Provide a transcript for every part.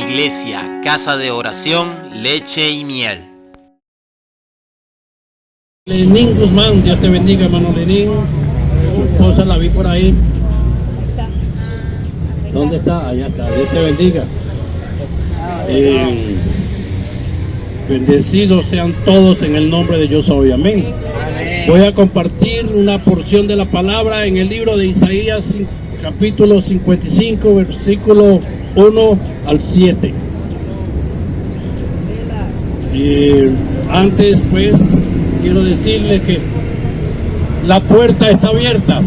Iglesia, casa de oración, leche y miel. Lenín Guzmán, Dios te bendiga, hermano Lenín. Su esposa la vi por ahí. ¿Dónde está? Allá está. Dios te bendiga. Bendecidos sean todos en el nombre de Yo Soy. Amén. Voy a compartir una porción de la palabra en el libro de Isaías, capítulo 55, versículo 1 al 7. Antes, pues, quiero decirles que la puerta está abierta.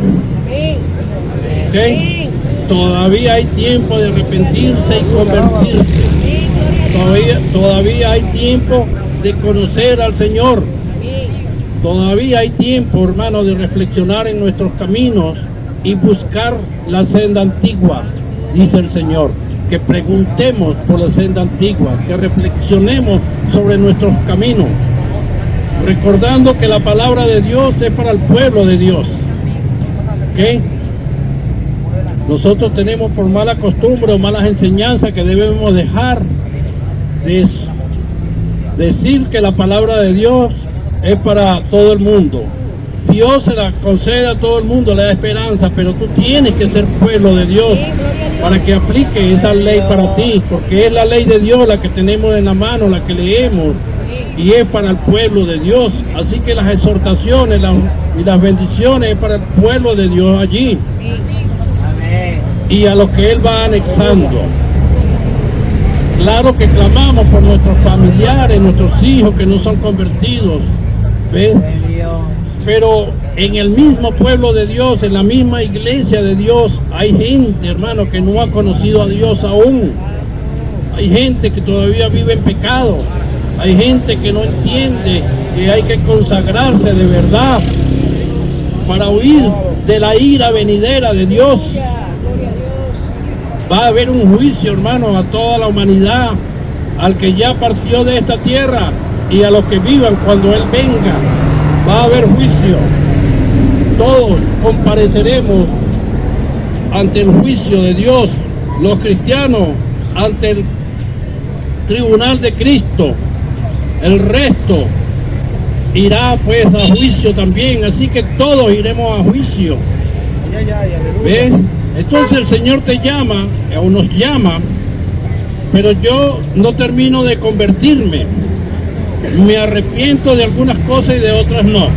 ¿Okay? Todavía hay tiempo de arrepentirse y convertirse. Todavía hay tiempo de conocer al Señor. Todavía hay tiempo, hermano, de reflexionar en nuestros caminos y buscar la senda antigua, dice el Señor. Que preguntemos por la senda antigua, que reflexionemos sobre nuestros caminos, recordando que la palabra de Dios es para el pueblo de Dios. ¿Okay? Nosotros tenemos por mala costumbre o malas enseñanzas que debemos dejar de decir que la palabra de Dios es para todo el mundo. Dios se la concede a todo el mundo, le da esperanza, pero tú tienes que ser pueblo de Dios para que aplique esa ley para ti, porque es la ley de Dios la que tenemos en la mano, la que leemos, y es para el pueblo de Dios. Así que las exhortaciones y las bendiciones es para el pueblo de Dios allí y a los que Él va anexando. Claro que clamamos por nuestros familiares, nuestros hijos que no son convertidos, ¿ves? Pero en el mismo pueblo de Dios, en la misma iglesia de Dios, hay gente, hermano, que no ha conocido a Dios aún. Hay gente que todavía vive en pecado. Hay gente que no entiende que hay que consagrarse de verdad para huir de la ira venidera de Dios. Va a haber un juicio, hermano, a toda la humanidad, al que ya partió de esta tierra y a los que vivan cuando Él venga. Va a haber juicio. Todos compareceremos ante el juicio de Dios. Los cristianos ante el tribunal de Cristo. El resto irá pues a juicio también. Así que todos iremos a juicio. ¿Ves? Entonces el Señor te llama, o nos llama, pero yo no termino de convertirme. Me arrepiento de algunas cosas y de otras no.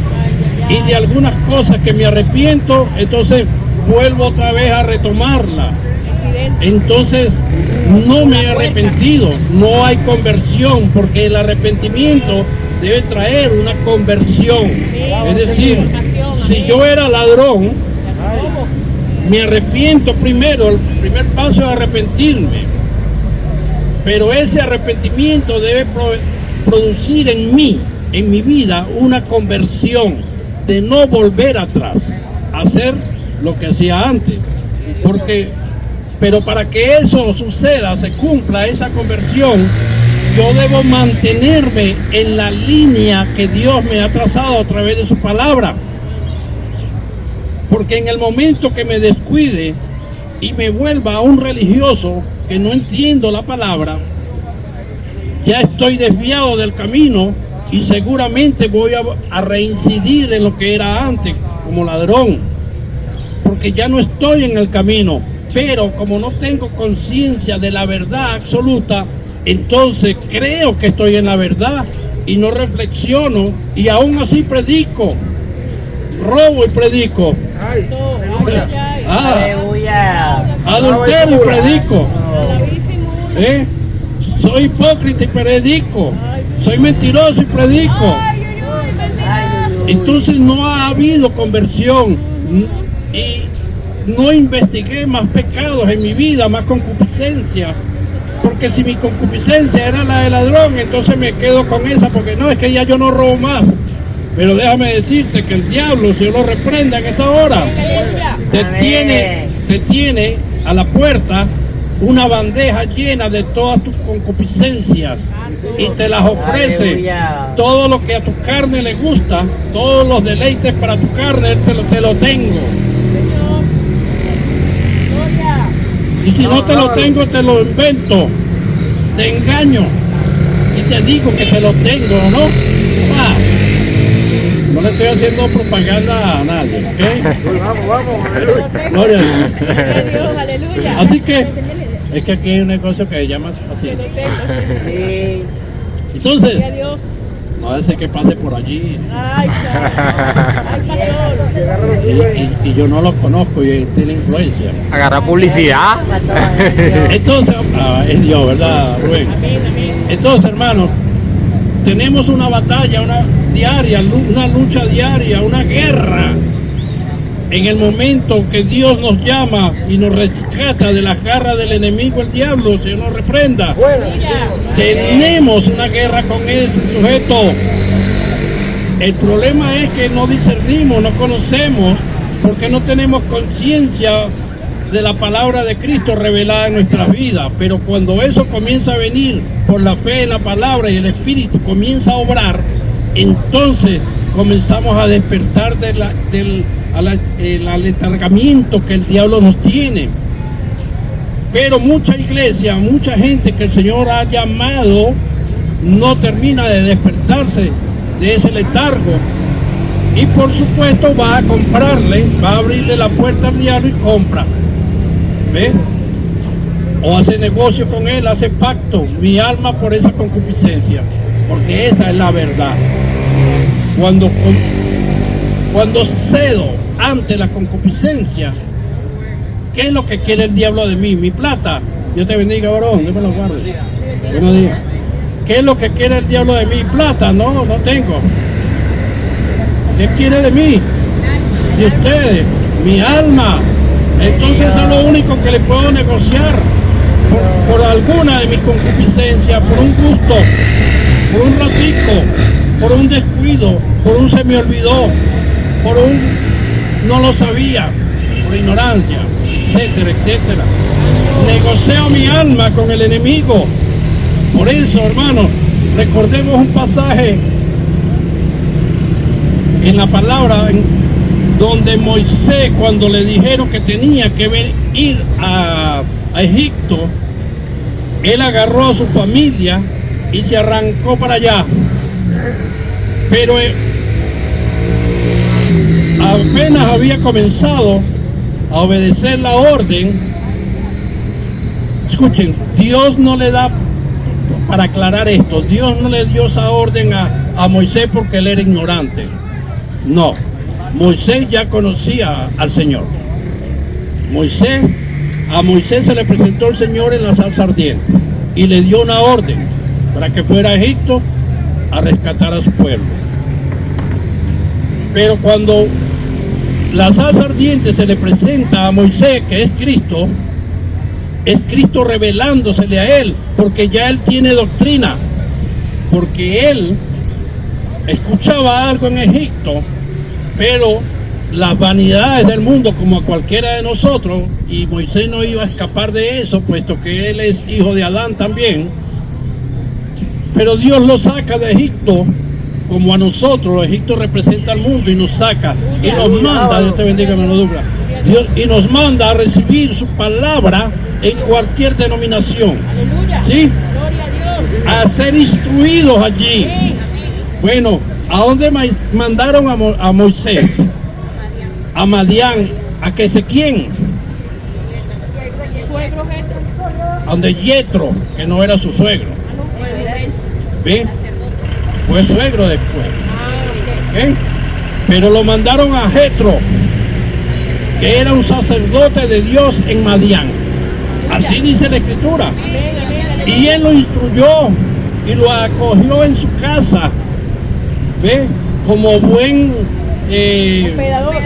Y de algunas cosas que me arrepiento, entonces vuelvo otra vez a retomarla. Entonces no me he arrepentido, no hay conversión, porque el arrepentimiento debe traer una conversión. Es decir, si yo era ladrón, me arrepiento primero, el primer paso es arrepentirme. Pero ese arrepentimiento debe producir en mí, en mi vida, una conversión de no volver atrás, hacer lo que hacía antes. Pero para que eso suceda, se cumpla esa conversión, yo debo mantenerme en la línea que Dios me ha trazado a través de su palabra. Porque en el momento que me descuide y me vuelva un religioso que no entiendo la palabra, ya estoy desviado del camino y seguramente voy a reincidir en lo que era antes, como ladrón, porque ya no estoy en el camino. Pero como no tengo conciencia de la verdad absoluta, entonces creo que estoy en la verdad y no reflexiono y aún así predico, robo y predico, adulterio y predico, soy hipócrita y predico, soy mentiroso y predico. Entonces no ha habido conversión y no investigué más pecados en mi vida, más concupiscencia, porque si mi concupiscencia era la de ladrón, entonces me quedo con esa, porque no, es que ya yo no robo más. Pero déjame decirte que el diablo, si yo lo reprenda en esta hora, te tiene a la puerta una bandeja llena de todas tus concupiscencias y te las ofrece. Todo lo que a tu carne le gusta, todos los deleites para tu carne, te lo tengo. Y si no te lo tengo, te lo invento. te engaño y te digo que te lo tengo, ¿no? No le estoy haciendo propaganda a nadie, ¿ok? Vamos, aleluya. Gloria a Dios. Gloria a Dios, aleluya. Así que, es que aquí hay un negocio que se llama así. Que lo tengo, sí. Entonces, Gloria a Dios. no hace que pase por allí. Ay, pastor. Y yo no lo conozco y él tiene influencia. Agarra publicidad. Entonces, es Dios, ¿verdad, Rubén? Amén, amén. Entonces, hermanos, tenemos una batalla, una lucha diaria, una guerra. En el momento que Dios nos llama y nos rescata de las garras del enemigo, el diablo, se nos reprenda. Tenemos una guerra con ese sujeto. El problema es que no discernimos, no conocemos, porque no tenemos conciencia de la palabra de Cristo revelada en nuestras vidas. Pero cuando eso comienza a venir por la fe en la palabra y el Espíritu comienza a obrar, entonces comenzamos a despertar el aletargamiento que el diablo nos tiene. Pero mucha iglesia, mucha gente que el Señor ha llamado, no termina de despertarse de ese letargo. Y por supuesto va a comprarle, va a abrirle la puerta al diablo y compra. ¿Ve? O hace negocio con él, hace pacto, mi alma por esa concupiscencia. Porque esa es la verdad. Cuando cedo ante la concupiscencia, ¿qué es lo que quiere el diablo de mí? Mi plata. Dios te bendiga, varón, Dios me lo guarde. Buenos días. ¿Qué es lo que quiere el diablo de mí? Plata, no tengo. ¿Qué quiere de mí? De ustedes, mi alma. Entonces eso es lo único que le puedo negociar por alguna de mis concupiscencias, por un gusto, por un ratico, por un descuido, por un se me olvidó, por un no lo sabía, por ignorancia, etcétera, etcétera. Negocio mi alma con el enemigo. Por eso, hermanos, recordemos un pasaje en la palabra donde Moisés, cuando le dijeron que tenía que ir a Egipto, él agarró a su familia y se arrancó para allá. Pero apenas había comenzado a obedecer la orden. Escuchen, Dios no le da, para aclarar esto, Dios no le dio esa orden a Moisés porque él era ignorante. No, Moisés ya conocía al Señor. A Moisés se le presentó el Señor en la zarza ardiente y le dio una orden para que fuera a Egipto a rescatar a su pueblo. Pero cuando la zarza ardiente se le presenta a Moisés, que es Cristo revelándosele a él, porque ya él tiene doctrina, porque él escuchaba algo en Egipto, pero las vanidades del mundo, como a cualquiera de nosotros, y Moisés no iba a escapar de eso, puesto que él es hijo de Adán también, pero Dios lo saca de Egipto, como a nosotros. Egipto representa al mundo y nos saca, y nos manda, Dios te bendiga, hermano Douglas, y nos manda a recibir su palabra en cualquier denominación. Aleluya. ¿Sí? Gloria a Dios. A ser instruidos allí. Amén. Bueno, ¿a dónde mandaron a Moisés? A Madián. ¿A que se quién? Suegro, gente. A donde Yetro, que no era su suegro. ¿Ve? Fue suegro después. ¿Ve? Pero lo mandaron a Jetro, que era un sacerdote de Dios en Madián. Así dice la Escritura. Y él lo instruyó y lo acogió en su casa, ¿ve? Como buen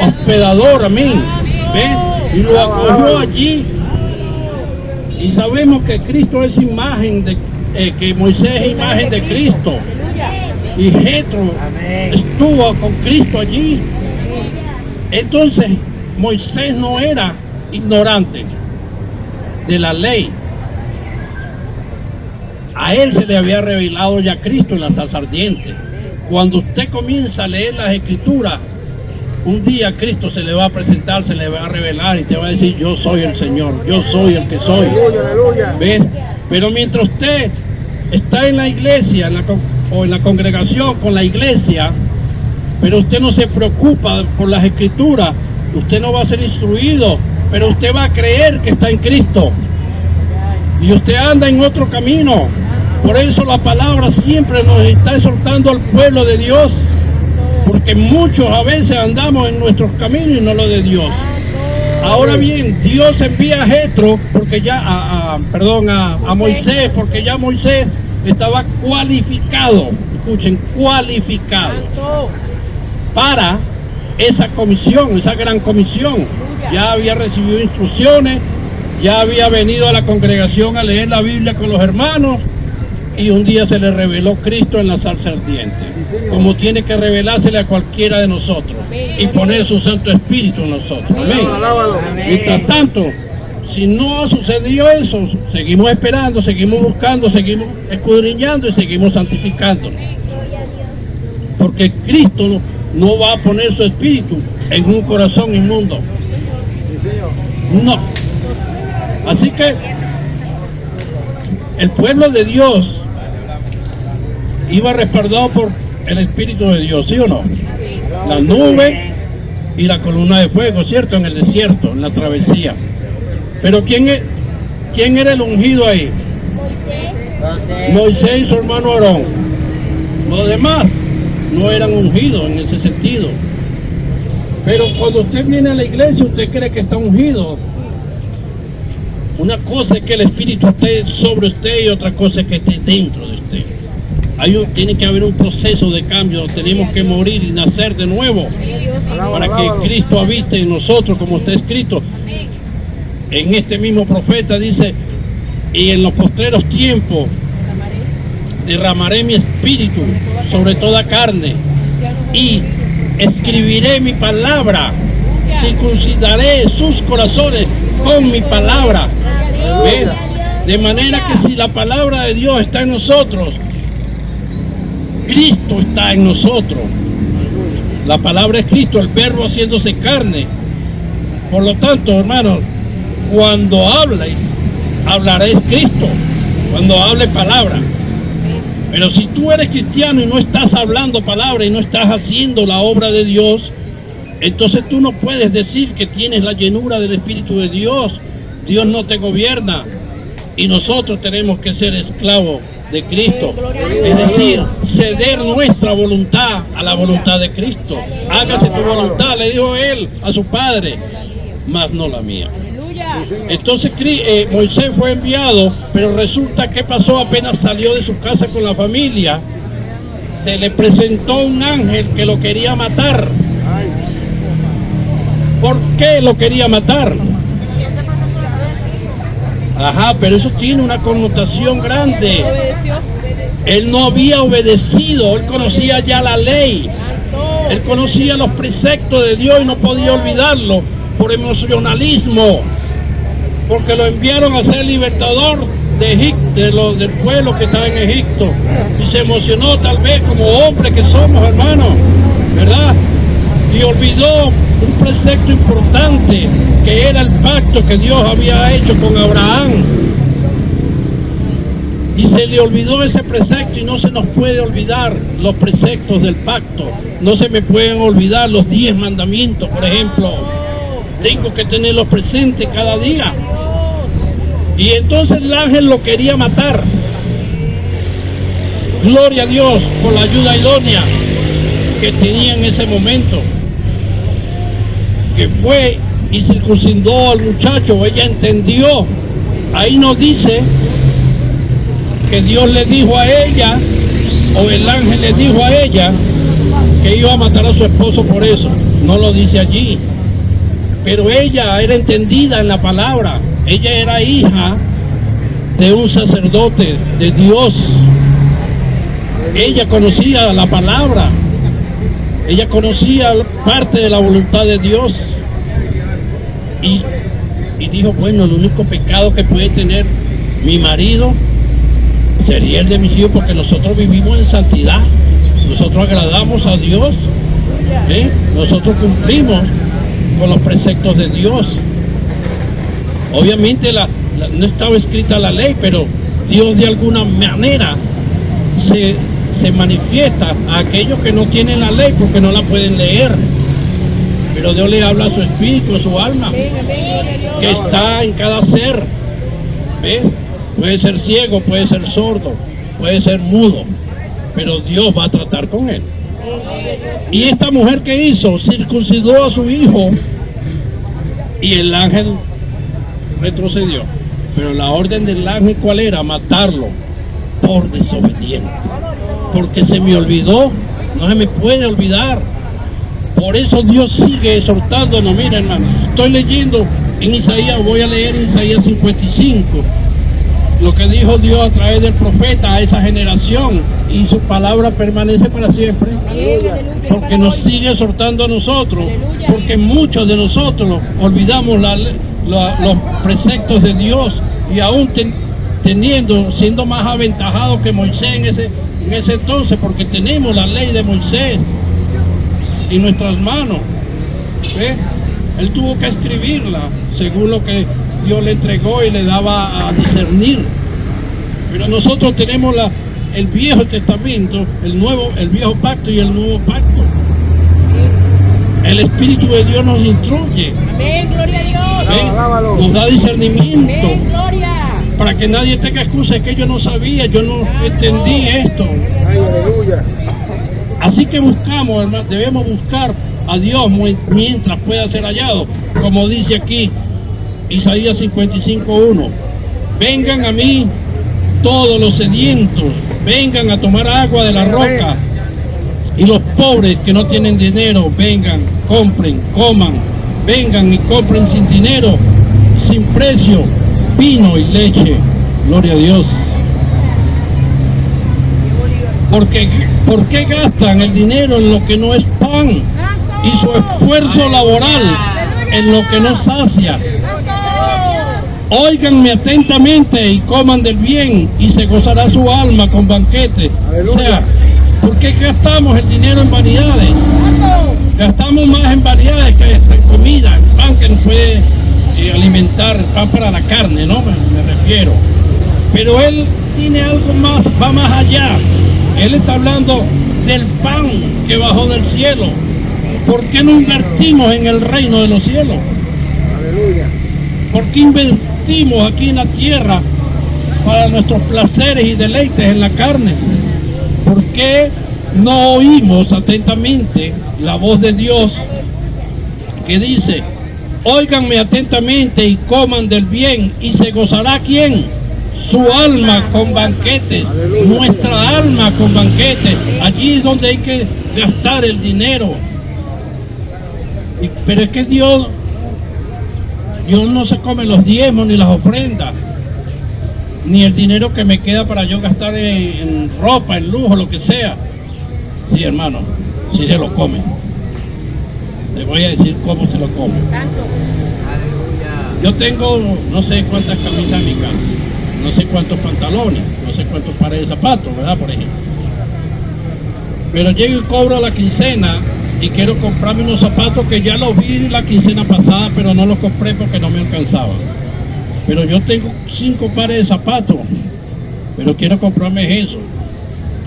hospedador, amén. ¿Ve? Y lo acogió allí. Y sabemos que Cristo es imagen de, que Moisés es imagen de Cristo. Y Jetro estuvo con Cristo allí. Entonces, Moisés no era ignorante de la ley. A él se le había revelado ya Cristo en la zarza ardiente. Cuando usted comienza a leer las Escrituras, un día Cristo se le va a presentar, se le va a revelar y te va a decir, yo soy el Señor, yo soy el que soy. ¿Ves? Pero mientras usted está en la iglesia o en la congregación con la iglesia, pero usted no se preocupa por las escrituras, usted no va a ser instruido, pero usted va a creer que está en Cristo. Y usted anda en otro camino. Por eso la palabra siempre nos está exhortando al pueblo de Dios, porque muchos a veces andamos en nuestros caminos y no lo de Dios. Ahora bien, Dios envía a Jetro, porque ya a Moisés, porque ya Moisés estaba cualificado, escuchen, cualificado para esa comisión, esa gran comisión. Ya había recibido instrucciones, ya había venido a la congregación a leer la Biblia con los hermanos, y un día se le reveló Cristo en la zarza ardiente, como tiene que revelársele a cualquiera de nosotros y poner su Santo Espíritu en nosotros. Amén. Mientras tanto, si no sucedió eso, seguimos esperando, seguimos buscando, seguimos escudriñando y seguimos santificándonos, porque Cristo no va a poner su espíritu en un corazón inmundo. No. Así que el pueblo de Dios iba respaldado por el Espíritu de Dios, ¿sí o no? La nube y la columna de fuego, ¿cierto? En el desierto, en la travesía. Pero ¿quién era el ungido ahí? Moisés y su hermano Aarón. Los demás no eran ungidos en ese sentido. Pero cuando usted viene a la iglesia, usted cree que está ungido. Una cosa es que el Espíritu esté sobre usted y otra cosa es que esté dentro de usted. Tiene que haber un proceso de cambio, tenemos que morir y nacer de nuevo para que Cristo habite en nosotros, como está escrito. En este mismo profeta dice, y en los postreros tiempos derramaré mi espíritu sobre toda carne y escribiré mi palabra, circuncidaré sus corazones con mi palabra. ¿Ves? De manera que si la palabra de Dios está en nosotros, Cristo está en nosotros. La palabra es Cristo, el verbo haciéndose carne. Por lo tanto, hermanos, cuando hablaré Cristo, cuando hable palabra. Pero si tú eres cristiano y no estás hablando palabra y no estás haciendo la obra de Dios, entonces tú no puedes decir que tienes la llenura del Espíritu de Dios. Dios no te gobierna y nosotros tenemos que ser esclavos de Cristo, es decir, ceder nuestra voluntad a la voluntad de Cristo. Hágase tu voluntad, le dijo él a su padre, mas no la mía. Entonces Moisés fue enviado, pero resulta que pasó apenas salió de su casa con la familia, se le presentó un ángel que lo quería matar. ¿Por qué lo quería matar? Ajá, pero eso tiene una connotación grande. Él no había obedecido, él conocía ya la ley, él conocía los preceptos de Dios y no podía olvidarlo por emocionalismo, porque lo enviaron a ser libertador de Egipto, del pueblo que estaba en Egipto, y se emocionó tal vez como hombre que somos, hermanos, ¿verdad? Y olvidó un precepto importante, que era el pacto que Dios había hecho con Abraham. Y se le olvidó ese precepto, y no se nos puede olvidar los preceptos del pacto. No se me pueden olvidar los 10 mandamientos, por ejemplo. Tengo que tenerlos presentes cada día. Y entonces el ángel lo quería matar. Gloria a Dios por la ayuda idónea que tenía en ese momento, que fue y circuncidó al muchacho. Ella entendió. Ahí no dice que Dios le dijo a ella, o el ángel le dijo a ella, que iba a matar a su esposo por eso. No lo dice allí. Pero ella era entendida en la palabra. Ella era hija de un sacerdote de Dios. Ella conocía la palabra. Ella conocía parte de la voluntad de Dios. Y dijo, bueno, el único pecado que puede tener mi marido sería el de mis hijos, porque nosotros vivimos en santidad. Nosotros agradamos a Dios. Nosotros cumplimos con los preceptos de Dios. Obviamente no estaba escrita la ley, pero Dios de alguna manera se manifiesta a aquellos que no tienen la ley porque no la pueden leer. Pero Dios le habla a su espíritu, a su alma, que está en cada ser. ¿Ves? Puede ser ciego, puede ser sordo, puede ser mudo, pero Dios va a tratar con él. Y esta mujer que hizo, circuncidó a su hijo y el ángel retrocedió. Pero la orden del ángel, ¿cuál era? Matarlo por desobediente. Porque se me olvidó, no se me puede olvidar. Por eso Dios sigue exhortándonos. Mira, hermano, estoy leyendo en Isaías, voy a leer en Isaías 55, lo que dijo Dios a través del profeta a esa generación, y su palabra permanece para siempre. Porque nos sigue exhortando a nosotros, porque muchos de nosotros olvidamos los preceptos de Dios, y aún siendo más aventajados que Moisés en ese entonces, porque tenemos la ley de Moisés en nuestras manos. ¿Ves? Él tuvo que escribirla según lo que Dios le entregó y le daba a discernir. Pero nosotros tenemos el Viejo Testamento, el Viejo Pacto y el Nuevo Pacto. El Espíritu de Dios nos instruye. Amén, gloria a Dios. Nos da discernimiento. Amén, gloria. Para que nadie tenga excusa, es que yo no sabía, yo no entendí esto. Aleluya. Así que buscamos, hermano, debemos buscar a Dios mientras pueda ser hallado. Como dice aquí Isaías 55:1. Vengan a mí todos los sedientos, vengan a tomar agua de la roca. Y los pobres que no tienen dinero, vengan, compren, coman. Vengan y compren sin dinero, sin precio, vino y leche. Gloria a Dios. ¿Por qué gastan el dinero en lo que no es pan y su esfuerzo laboral en lo que no sacia? Óiganme atentamente y coman del bien, y se gozará su alma con banquetes. O sea, ¿por qué gastamos el dinero en vanidades? Gastamos más en vanidades que en comida, en pan que nos puede alimentar, pan para la carne, ¿no? Me refiero. Pero Él tiene algo más, va más allá. Él está hablando del pan que bajó del cielo. ¿Por qué no invertimos en el reino de los cielos? Aleluya. ¿Por qué invertimos aquí en la tierra para nuestros placeres y deleites en la carne? ¿Por qué no oímos atentamente la voz de Dios que dice: óiganme atentamente y coman del bien, y se gozará ¿quién? Su alma con banquetes. Aleluya. Nuestra alma con banquetes. Allí es donde hay que gastar el dinero. Pero es que Dios no se come los diezmos ni las ofrendas, ni el dinero que me queda para yo gastar en ropa, en lujo, lo que sea. Sí, hermano, sí se lo come. Te voy a decir cómo se lo come. Yo tengo no sé cuántas camisas en mi casa, no sé cuántos pantalones, no sé cuántos pares de zapatos, ¿verdad? Por ejemplo. Pero llego y cobro la quincena y quiero comprarme unos zapatos que ya los vi la quincena pasada, pero no los compré porque no me alcanzaban. Pero yo tengo 5 pares de zapatos, pero quiero comprarme eso.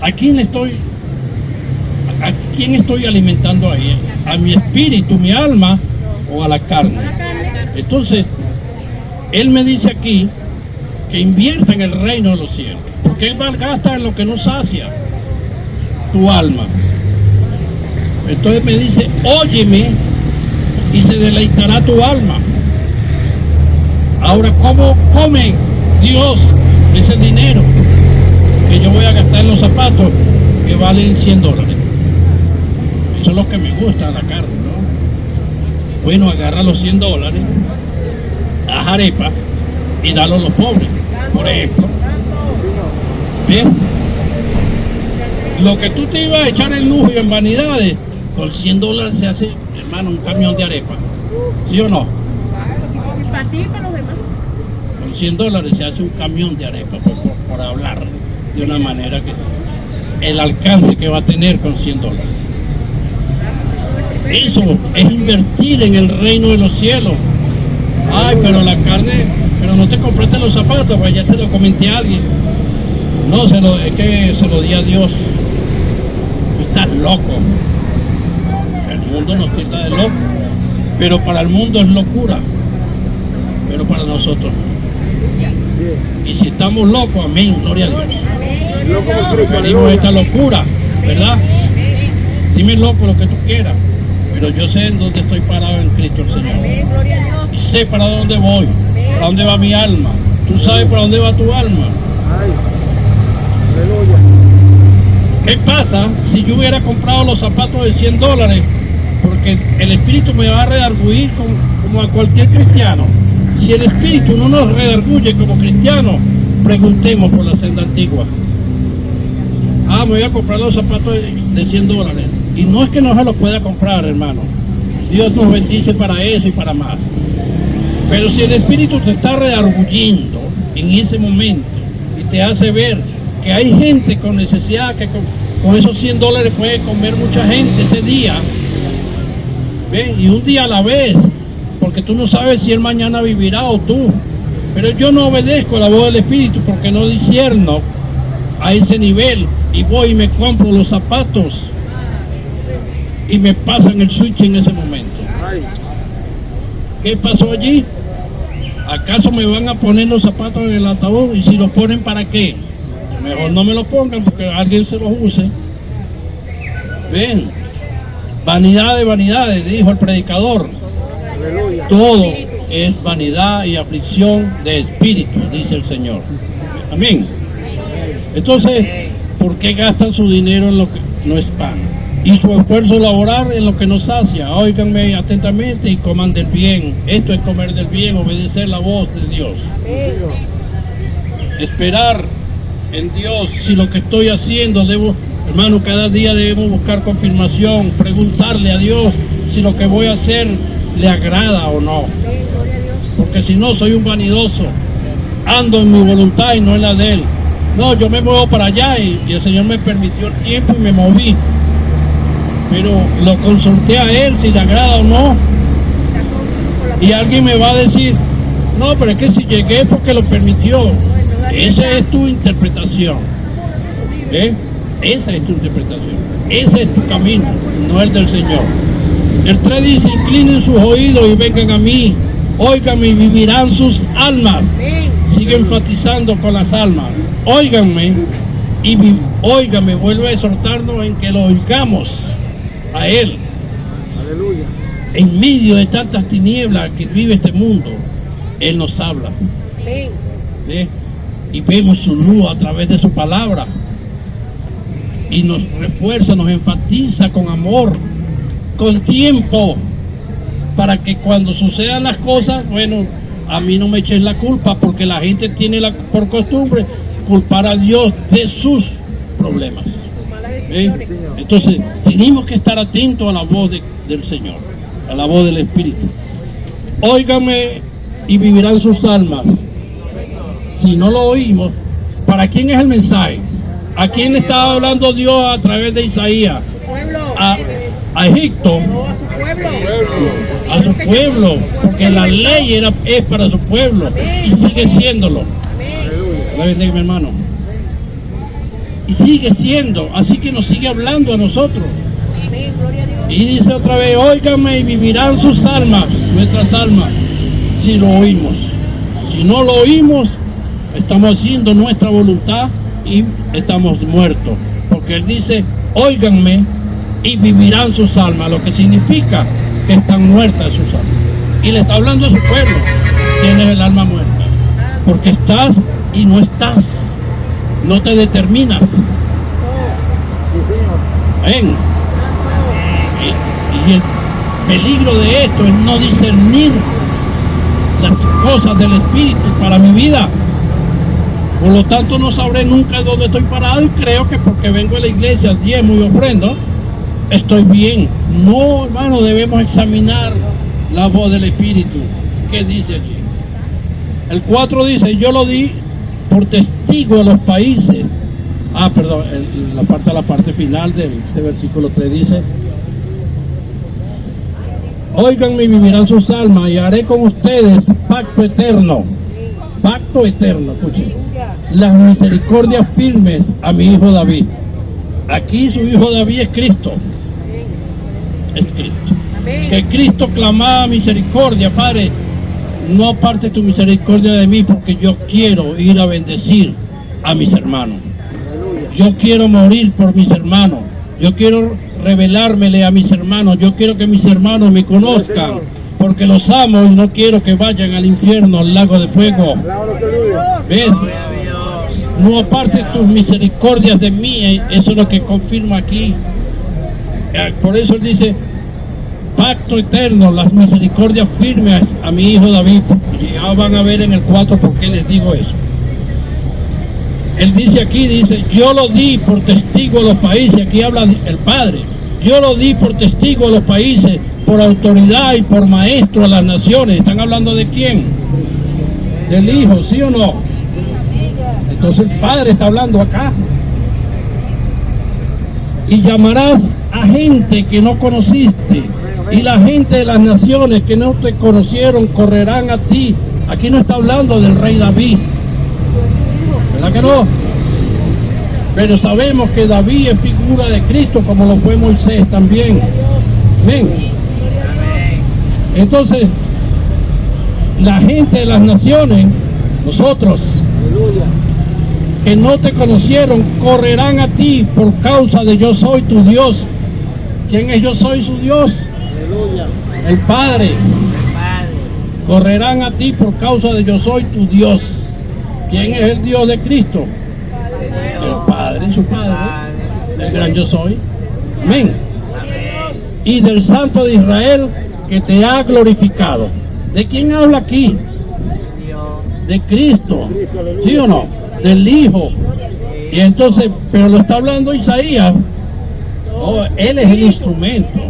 ¿A quién estoy alimentando ahí? ¿A mi espíritu, mi alma, o a la carne? Entonces, Él me dice aquí que invierta en el reino de los cielos, porque Él gasta en lo que no sacia tu alma. Entonces me dice: óyeme y se deleitará tu alma. Ahora, ¿cómo come Dios ese dinero que yo voy a gastar en los zapatos que valen $100? Eso es lo que me gusta, la carne, ¿no? Bueno, agarra los $100, haz arepa y dalo a los pobres, por ejemplo. Bien. Lo que tú te ibas a echar en lujo y en vanidades, con $100 se hace, hermano, un camión de arepa. ¿Sí o no? Para ti y para los demás. Con $100 se hace un camión de arepa, por hablar de una manera que el alcance que va a tener con $100. Eso es invertir en el reino de los cielos. Ay, pero la carne, pero no te compraste los zapatos, pues ya se lo comenté a alguien. No, es que se lo di a Dios. Tú estás loco. El mundo nos quita de loco, pero para el mundo es locura, pero para nosotros no. Y si estamos locos, amén, gloria a Dios. Venimos esta locura, ¿verdad? Dime loco lo que tú quieras, pero yo sé en dónde estoy parado en Cristo el Señor. Y sé para dónde voy, para dónde va mi alma. Tú sabes para dónde va tu alma. ¿Qué pasa si yo hubiera comprado los zapatos de $100? Porque el Espíritu me va a redarguir como a cualquier cristiano. Si el Espíritu no nos redarguye como cristianos, preguntemos por la senda antigua. Me voy a comprar los zapatos de $100. Y no es que no se los pueda comprar, hermano. Dios nos bendice para eso y para más. Pero si el Espíritu te está redarguyendo en ese momento y te hace ver que hay gente con necesidad, que con esos $100 puede comer mucha gente ese día, ¿ven? Y un día a la vez, porque tú no sabes si él mañana vivirá o tú. Pero yo no obedezco a la voz del Espíritu porque no discierno a ese nivel y voy y me compro los zapatos y me pasan el switch en ese momento. ¿Qué pasó allí? ¿Acaso me van a poner los zapatos en el ataúd? Y si los ponen, ¿para qué? Mejor no me los pongan porque alguien se los use. Ven, vanidad de vanidades, dijo el predicador. Todo es vanidad y aflicción de espíritu, dice el Señor. Amén. Entonces, ¿por qué gastan su dinero en lo que no es pan? Y su esfuerzo laboral en lo que nos sacia. Óiganme atentamente y coman del bien. Esto es comer del bien, obedecer la voz de Dios. Esperar en Dios si lo que estoy haciendo hermano, cada día debemos buscar confirmación, preguntarle a Dios si lo que voy a hacer le agrada o no. Porque si no, soy un vanidoso. Ando en mi voluntad y no en la de Él. No, yo me muevo para allá y el Señor me permitió el tiempo y me moví. Pero lo consulté a Él si le agrada o no. Y alguien me va a decir, no, pero es que si llegué porque lo permitió. Esa es tu interpretación. Esa es tu interpretación. Ese es tu camino, no el del Señor. El 3 dice, inclinen sus oídos y vengan a mí. Óiganme y vivirán sus almas. Sigue enfatizando con las almas. Óiganme y óiganme, vuelve a exhortarnos en que lo oigamos a Él. Aleluya. En medio de tantas tinieblas que vive este mundo, Él nos habla. Y vemos su luz a través de su palabra. Y nos refuerza, nos enfatiza con amor, con tiempo, para que cuando sucedan las cosas, bueno, a mí no me eches la culpa, porque la gente tiene por costumbre culpar a Dios de sus problemas. Entonces, tenemos que estar atentos a la voz del Señor, a la voz del Espíritu. Óigame y vivirán sus almas. Si no lo oímos, ¿para quién es el mensaje? ¿A quién estaba hablando Dios a través de Isaías? A Egipto, a su pueblo, porque la ley es para su pueblo y sigue siéndolo. Bendiga, mi hermano. Y sigue siendo, así que nos sigue hablando a nosotros. Y dice otra vez, óigame y vivirán sus almas, nuestras almas, si lo oímos. Si no lo oímos, estamos haciendo nuestra voluntad y estamos muertos. Porque Él dice, óiganme y vivirán sus almas, lo que significa que están muertas sus almas. Y le está hablando a su pueblo, tienes el alma muerta. Porque estás y no estás, no te determinas. Ven. Y el peligro de esto es no discernir las cosas del Espíritu para mi vida. Por lo tanto, no sabré nunca dónde estoy parado y creo que porque vengo a la iglesia, diezmo y ofrendo, estoy bien. No, hermano, debemos examinar la voz del Espíritu. ¿Qué dice allí? El 4 dice, yo lo di por testigo a los países. Perdón, la parte final de ese versículo 3 dice, Óiganme y vivirán sus almas, y haré con ustedes pacto eterno. Pacto eterno, escuchen. Las misericordias firmes a mi hijo David. Aquí su hijo David es Cristo. Es Cristo. Que Cristo clamaba misericordia, Padre. No aparte tu misericordia de mí, porque yo quiero ir a bendecir a mis hermanos. Yo quiero morir por mis hermanos. Yo quiero revelármele a mis hermanos. Yo quiero que mis hermanos me conozcan, porque los amo y no quiero que vayan al infierno, al lago de fuego. ¿Ves? No aparte tus misericordias de mí. Eso es lo que confirma aquí. Por eso él dice pacto eterno, las misericordias firmes a mi hijo David. Ya van a ver en el 4 por qué les digo eso. Él dice aquí, dice, yo lo di por testigo a los países. Aquí habla el Padre. Yo lo di por testigo a los países, por autoridad y por maestro a las naciones. ¿Están hablando de quién? Del Hijo, ¿sí o no? Entonces el Padre está hablando acá. Y llamarás a gente que no conociste, y la gente de las naciones que no te conocieron correrán a ti. Aquí no está hablando del rey David, ¿verdad que no? Pero sabemos que David es figura de Cristo, como lo fue Moisés también. Amén. Entonces, la gente de las naciones, nosotros, que no te conocieron, correrán a ti por causa de yo soy tu Dios. ¿Quién es yo soy su Dios? El Padre. Correrán a ti por causa de yo soy tu Dios. ¿Quién es el Dios de Cristo? El Padre, su Padre, el gran yo soy. Amén. Y del Santo de Israel que te ha glorificado. ¿De quién habla aquí? De Cristo, ¿sí o no? Del Hijo. Y entonces, pero lo está hablando Isaías. Oh, él es el instrumento.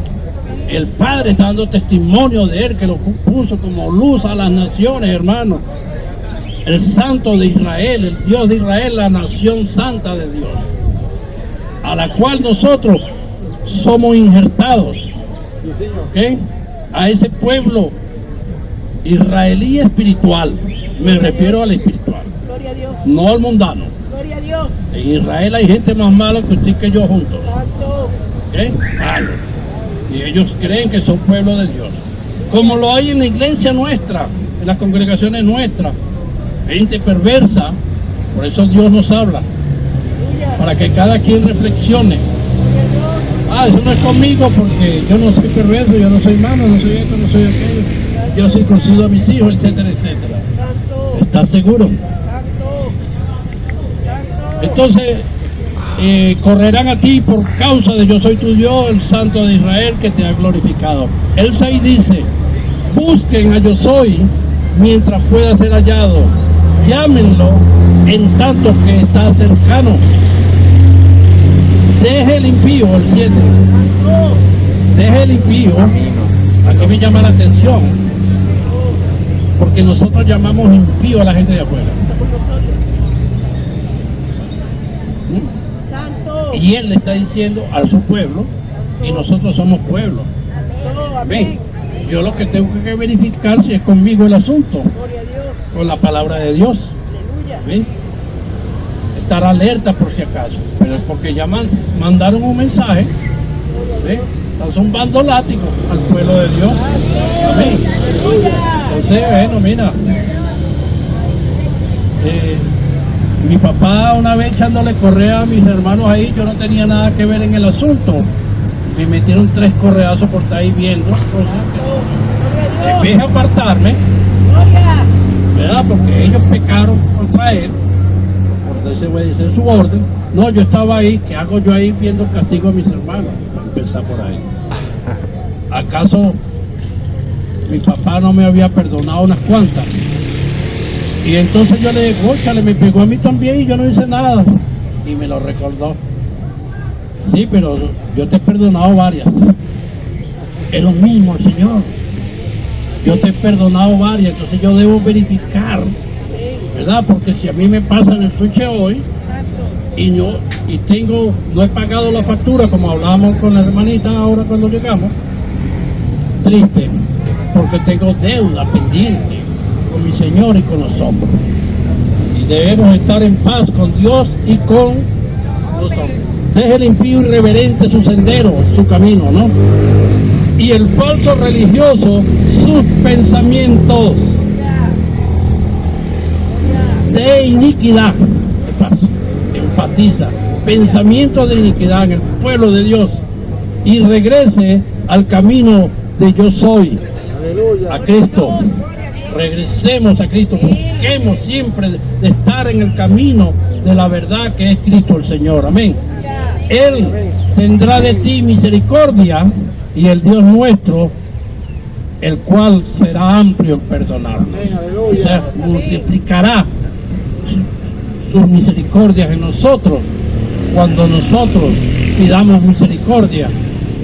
El Padre está dando testimonio de él, que lo puso como luz a las naciones, hermanos. El Santo de Israel, el Dios de Israel, la nación santa de Dios, a la cual nosotros somos injertados. ¿Okay? A ese pueblo israelí espiritual, me refiero al espiritual, Gloria a Dios. no al mundano. Gloria a Dios. En Israel hay gente más mala que usted y que yo juntos. Santo. ¿Okay? Malo. Y ellos creen que son pueblo de Dios. Como lo hay en la iglesia nuestra, en las congregaciones nuestras. Gente perversa. Por eso Dios nos habla. Para que cada quien reflexione. Ah, eso no es conmigo porque yo no soy perverso, yo no soy malo, no soy esto, no soy aquello. Yo soy conocido a mis hijos, etcétera, etcétera. ¿Estás seguro? Entonces, correrán a ti por causa de yo soy tu Dios, el Santo de Israel que te ha glorificado. El 6 dice, busquen a yo soy mientras pueda ser hallado. Llámenlo en tanto que está cercano. Deje el impío, el 7. Deje el impío. Aquí me llama la atención, porque nosotros llamamos impío a la gente de afuera. Y él le está diciendo a su pueblo, y nosotros somos pueblo. Amén. Yo lo que tengo que verificar si es conmigo el asunto, con la palabra de Dios. ¿Ven? Estar alerta por si acaso, pero es porque ya mandaron un mensaje. ¿Ven? Están zumbando látigos al pueblo de Dios. Amén. Entonces, bueno, mira, mi papá una vez echándole correa a mis hermanos ahí, yo no tenía nada que ver en el asunto. Me metieron 3 correazos por estar ahí viendo cosas que, en vez de apartarme, ¿verdad? Porque ellos pecaron contra él, por desobedecer su orden. No, yo estaba ahí, ¿qué hago yo ahí viendo el castigo a mis hermanos? Para empezar por ahí. ¿Acaso mi papá no me había perdonado unas cuantas? Y entonces yo le digo, óchale, me pegó a mí también y yo no hice nada. Y me lo recordó. Sí, pero yo te he perdonado varias. Es lo mismo, Señor. Yo te he perdonado varias, entonces yo debo verificar, ¿verdad? Porque si a mí me pasa en el switch hoy y no he pagado la factura, como hablábamos con la hermanita ahora cuando llegamos, triste porque tengo deuda pendiente con mi Señor y con los hombres. Y debemos estar en paz con Dios y con los hombres. Deje el impío irreverente su sendero, su camino, ¿no? Y el falso religioso sus pensamientos de iniquidad. Enfatiza, pensamientos de iniquidad en el pueblo de Dios, y regrese al camino de yo soy, a Cristo. Regresemos a Cristo, busquemos siempre de estar en el camino de la verdad que es Cristo el Señor. Amén. Él tendrá de ti misericordia, y el Dios nuestro, el cual será amplio en perdonarnos. O sea, multiplicará sus misericordias en nosotros cuando nosotros pidamos misericordia,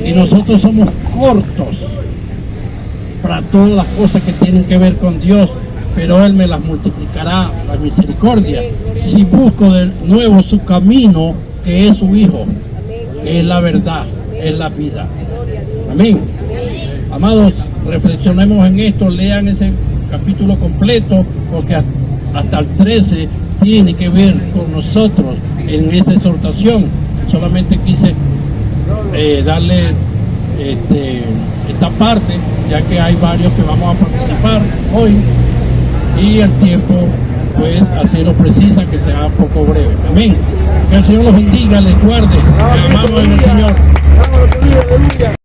y nosotros somos cortos para todas las cosas que tienen que ver con Dios, pero Él me las multiplicará, la misericordia, si busco de nuevo su camino, que es su Hijo, que es la verdad, es la vida. Amén. Amados, reflexionemos en esto, lean ese capítulo completo, porque hasta el 13 tiene que ver con nosotros en esa exhortación. Solamente quise darle esta parte, ya que hay varios que vamos a participar hoy, y el tiempo pues así lo precisa, que sea poco breve. Amén. Que el Señor los bendiga, les guarde. Amamos en el Señor.